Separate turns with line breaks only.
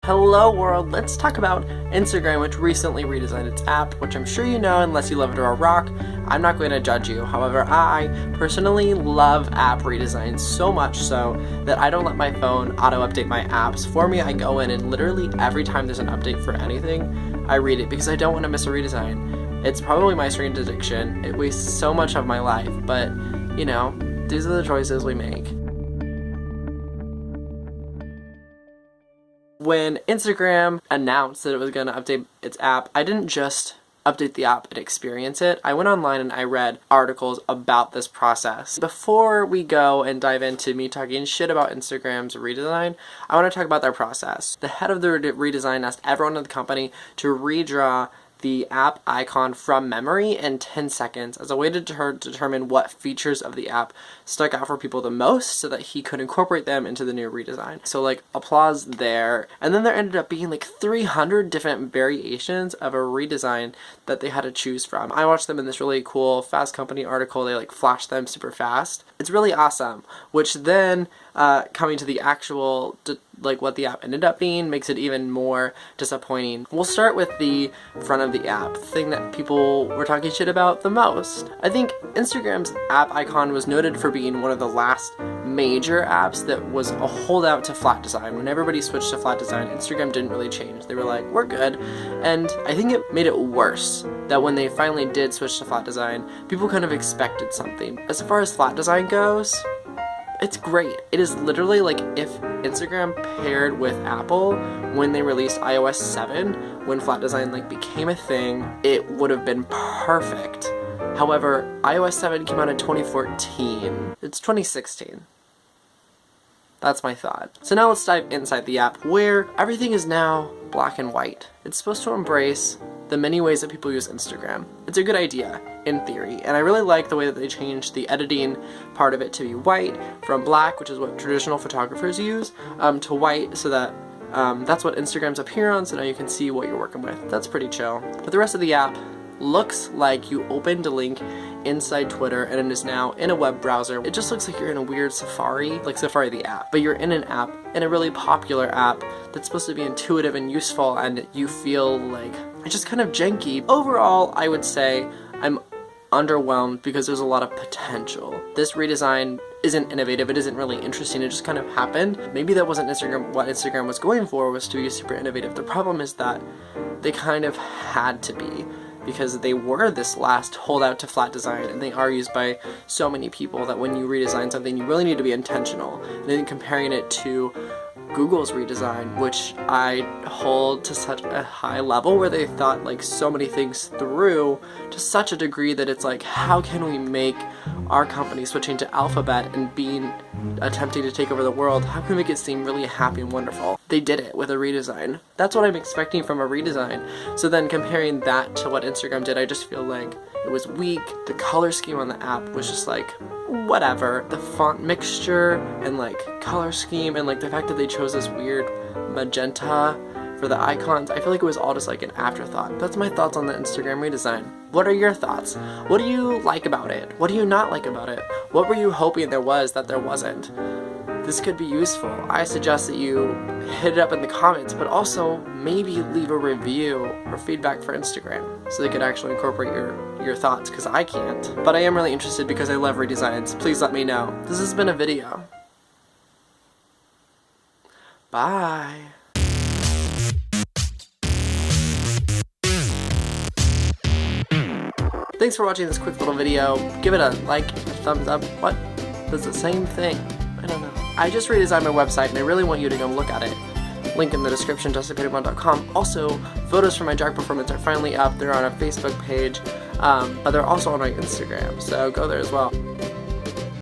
Hello world, let's talk about Instagram, which recently redesigned its app, which I'm sure you know unless you live under a rock. I'm not going to judge you. However, I personally love app redesigns so much so that I don't let my phone auto-update my apps. For me, I go in and literally every time there's an update for anything, I read it because I don't want to miss a redesign. It's probably my strange addiction. It wastes so much of my life, but you know, these are the choices we make. When Instagram announced that it was going to update its app, I didn't just update the app and experience it. I went online and I read articles about this process. Before we go and dive into me talking shit about Instagram's redesign, I want to talk about their process. The head of the redesign asked everyone in the company to redraw the app icon from memory in 10 seconds as a way to determine what features of the app stuck out for people the most so that he could incorporate them into the new redesign. So like, applause there. And then there ended up being like 300 different variations of a redesign that they had to choose from. I watched them in this really cool Fast Company article. They like flashed them super fast. It's really awesome, which then coming to the actual like what the app ended up being makes it even more disappointing. We'll start with the front of the app, the thing that people were talking shit about the most. I think Instagram's app icon was noted for being one of the last major apps that was a holdout to flat design. When everybody switched to flat design, Instagram didn't really change. They were like, we're good. And I think it made it worse that when they finally did switch to flat design, people kind of expected something. As far as flat design goes, it's great. It is literally like if Instagram paired with Apple when they released iOS 7, when flat design like became a thing, it would have been perfect. However, iOS 7 came out in 2014. It's 2016. That's my thought. So now let's dive inside the app where everything is now black and white. It's supposed to embrace the many ways that people use Instagram. It's a good idea, in theory, and I really like the way that they changed the editing part of it to be white, from black, which is what traditional photographers use, to white, so that that's what Instagrams appear on, so now you can see what you're working with. That's pretty chill. But the rest of the app looks like you opened a link inside Twitter and it is now in a web browser. It just looks like you're in a weird Safari, like Safari the app, but you're in an app, in a really popular app that's supposed to be intuitive and useful, and you feel like it's just kind of janky. Overall, I would say I'm underwhelmed because there's a lot of potential. This redesign isn't innovative, it isn't really interesting, it just kind of happened. Maybe that wasn't what Instagram was going for, was to be super innovative. The problem is that they kind of had to be, because they were this last holdout to flat design, and they are used by so many people that when you redesign something, you really need to be intentional. And then comparing it to Google's redesign, which I hold to such a high level, where they thought like so many things through to such a degree that it's like, how can we make our company switching to Alphabet and attempting to take over the world, how can we make it seem really happy and wonderful? They did it with a redesign. That's what I'm expecting from a redesign. So then comparing that to what Instagram did, I just feel like it was weak. The color scheme on the app was just like, whatever. The font mixture and like color scheme and like the fact that they chose this weird magenta for the icons, I feel like it was all just like an afterthought. That's my thoughts on the Instagram redesign. What are your thoughts? What do you like about it? What do you not like about it? What were you hoping there was that there wasn't? This could be useful. I suggest that you hit it up in the comments, but also maybe leave a review or feedback for Instagram so they could actually incorporate your thoughts, because I can't. But I am really interested because I love redesigns. Please let me know. This has been a video. Bye. Thanks for watching this quick little video. Give it a like, a thumbs up. What? That's the same thing. I don't know. I just redesigned my website and I really want you to go look at it. Link in the description, justinpeterman.com. Also, photos from my drag performance are finally up. They're on a Facebook page, but they're also on my Instagram, so go there as well.